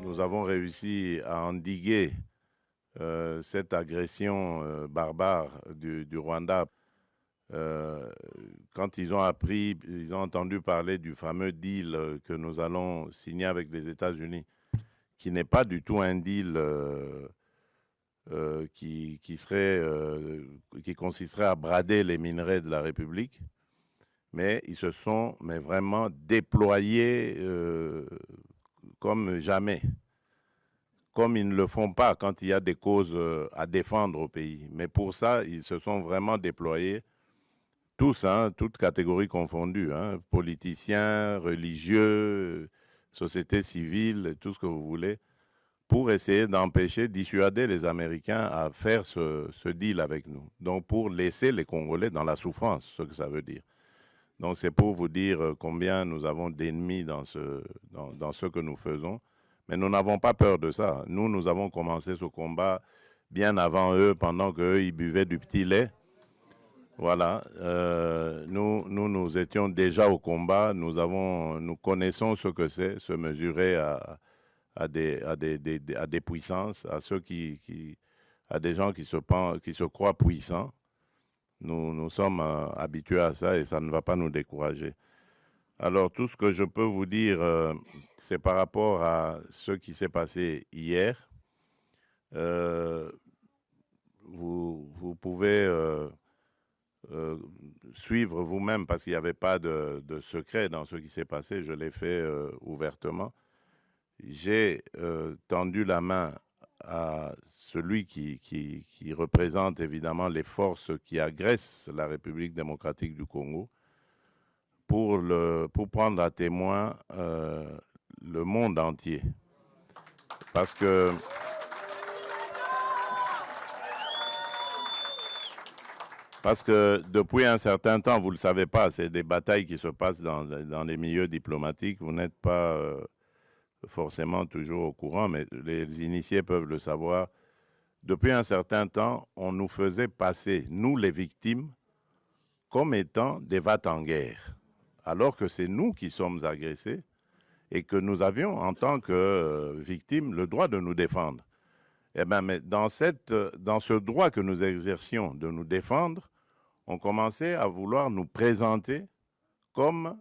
nous avons réussi à endiguer cette agression barbare du Rwanda. Euh, Quand ils ont appris, ils ont entendu parler du fameux deal que nous allons signer avec les États-Unis, qui n'est pas du tout un deal qui consisterait à brader les minerais de la République, mais ils se sont vraiment déployés comme jamais, comme ils ne le font pas quand il y a des causes à défendre au pays. Mais pour ça, ils se sont vraiment déployés, tous, hein, toutes catégories confondues, hein, politiciens, religieux, société civile, tout ce que vous voulez, pour essayer d'empêcher, dissuader les Américains à faire ce deal avec nous. Donc pour laisser les Congolais dans la souffrance, ce que ça veut dire. Donc c'est pour vous dire combien nous avons d'ennemis dans ce que nous faisons. Mais nous n'avons pas peur de ça. Nous avons commencé ce combat bien avant eux, pendant qu'eux, ils buvaient du petit lait. Voilà. Nous étions déjà au combat. Nous connaissons ce que c'est, se mesurer à des puissances, à des gens qui se croient puissants. Nous sommes habitués à ça et ça ne va pas nous décourager. Alors, tout ce que je peux vous dire, c'est par rapport à ce qui s'est passé hier. Euh, vous pouvez euh, suivre vous-même parce qu'il n'y avait pas de secret dans ce qui s'est passé. Je l'ai fait ouvertement. J'ai tendu la main à celui qui représente évidemment les forces qui agressent la République démocratique du Congo pour prendre à témoin le monde entier. Parce que, parce que depuis un certain temps, vous ne le savez pas, c'est des batailles qui se passent dans les milieux diplomatiques. Vous n'êtes pas forcément toujours au courant, mais les initiés peuvent le savoir. Depuis un certain temps, on nous faisait passer, nous les victimes, comme étant des va-t-en-guerre, alors que c'est nous qui sommes agressés et que nous avions, en tant que victimes, le droit de nous défendre. Eh bien, mais dans ce droit que nous exercions de nous défendre, on commençait à vouloir nous présenter comme